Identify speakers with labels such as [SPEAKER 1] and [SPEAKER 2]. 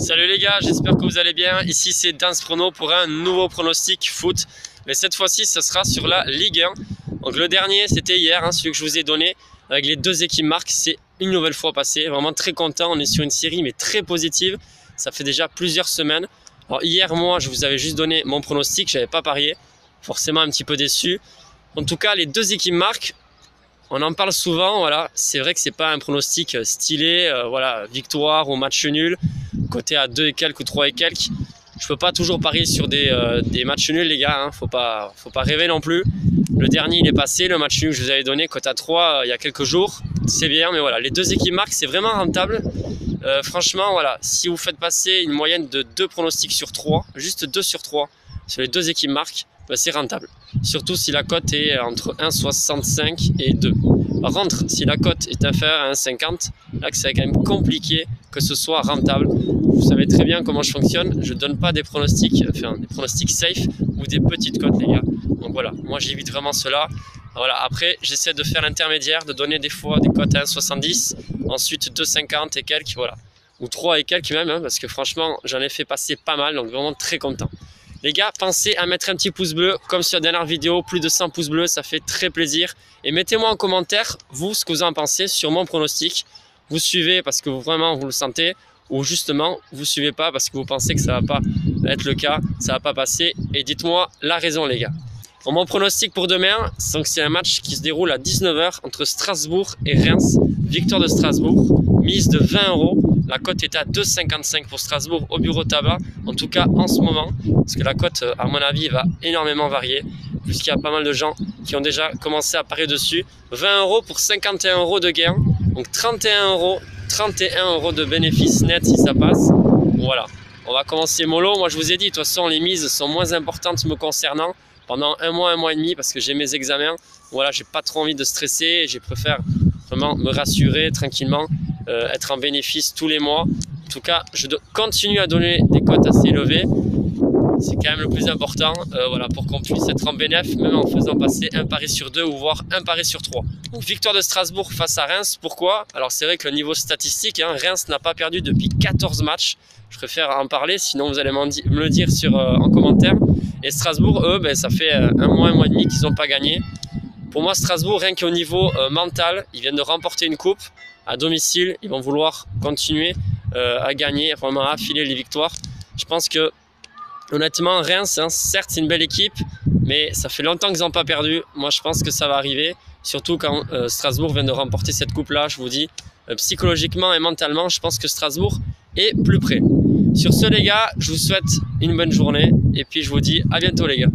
[SPEAKER 1] Salut les gars, j'espère que vous allez bien. Ici c'est Dance Prono pour un nouveau pronostic foot. Mais cette fois-ci, ce sera sur la Ligue 1. Donc le dernier, c'était hier, celui que je vous ai donné avec les deux équipes marques. C'est une nouvelle fois passé. Vraiment très content. On est sur une série mais très positive. Ça fait déjà plusieurs semaines. Alors hier, moi, je vous avais juste donné mon pronostic. Je n'avais pas parié. Forcément un petit peu déçu. En tout cas, les deux équipes marques, on en parle souvent. Voilà, c'est vrai que c'est pas un pronostic stylé. Voilà, victoire ou match nul. Côté à 2 et quelques ou 3 et quelques. Je peux pas toujours parier sur des matchs nuls les gars, faut pas rêver non plus. Le dernier il est passé, le match nul que je vous avais donné, cote à 3 il y a quelques jours. C'est bien, mais voilà, les deux équipes marquent, c'est vraiment rentable. Franchement, voilà, si vous faites passer une moyenne de 2 pronostics sur 3, juste 2 sur 3 sur les deux équipes marques, c'est rentable. Surtout si la cote est entre 1,65 et 2. Par contre, si la cote est inférieure à 1,50, là c'est quand même compliqué que ce soit rentable. Vous savez très bien comment je fonctionne. Je ne donne pas des pronostics, des pronostics safe ou des petites cotes les gars. Donc voilà, moi j'évite vraiment cela. Voilà, après j'essaie de faire l'intermédiaire, de donner des fois des cotes à 1,70, ensuite 2,50 et quelques, voilà. Ou 3 et quelques même, parce que franchement j'en ai fait passer pas mal, donc vraiment très content. Les gars, pensez à mettre un petit pouce bleu, comme sur la dernière vidéo, plus de 100 pouces bleus, ça fait très plaisir. Et mettez-moi en commentaire, vous, ce que vous en pensez sur mon pronostic. Vous suivez parce que vraiment vous le sentez, ou justement, vous suivez pas parce que vous pensez que ça va pas être le cas, ça va pas passer. Et dites-moi la raison les gars. Bon, mon pronostic pour demain, c'est un match qui se déroule à 19 h entre Strasbourg et Reims. Victoire de Strasbourg, mise de 20 €. La cote est à 2,55 pour Strasbourg au bureau tabac, en tout cas en ce moment, parce que la cote, à mon avis, va énormément varier, puisqu'il y a pas mal de gens qui ont déjà commencé à parier dessus. 20 € pour 51 € de gain, donc 31 € de bénéfice net si ça passe. Voilà, on va commencer mollo. Moi, je vous ai dit, de toute façon, les mises sont moins importantes me concernant pendant un mois et demi, parce que j'ai mes examens. Voilà, j'ai pas trop envie de stresser, je préfère vraiment me rassurer tranquillement. Être en bénéfice tous les mois. En tout cas, je continue à donner des cotes assez élevées. C'est quand même le plus important, voilà, pour qu'on puisse être en bénéfice, même en faisant passer un pari sur 2 ou voire un pari sur 3. Donc, victoire de Strasbourg face à Reims. Pourquoi? Alors c'est vrai que le niveau statistique, Reims n'a pas perdu depuis 14 matchs. Je préfère en parler, sinon vous allez me le dire en commentaire. Et Strasbourg, eux, ça fait un mois et demi qu'ils n'ont pas gagné. Pour moi, Strasbourg, rien qu'au niveau mental, ils viennent de remporter une coupe à domicile. Ils vont vouloir continuer à gagner, vraiment à affiler les victoires. Je pense que, honnêtement, Reims, certes, c'est une belle équipe, mais ça fait longtemps qu'ils n'ont pas perdu. Moi, je pense que ça va arriver, surtout quand Strasbourg vient de remporter cette coupe-là. Je vous dis, psychologiquement et mentalement, je pense que Strasbourg est plus près. Sur ce, les gars, je vous souhaite une bonne journée et puis je vous dis à bientôt, les gars.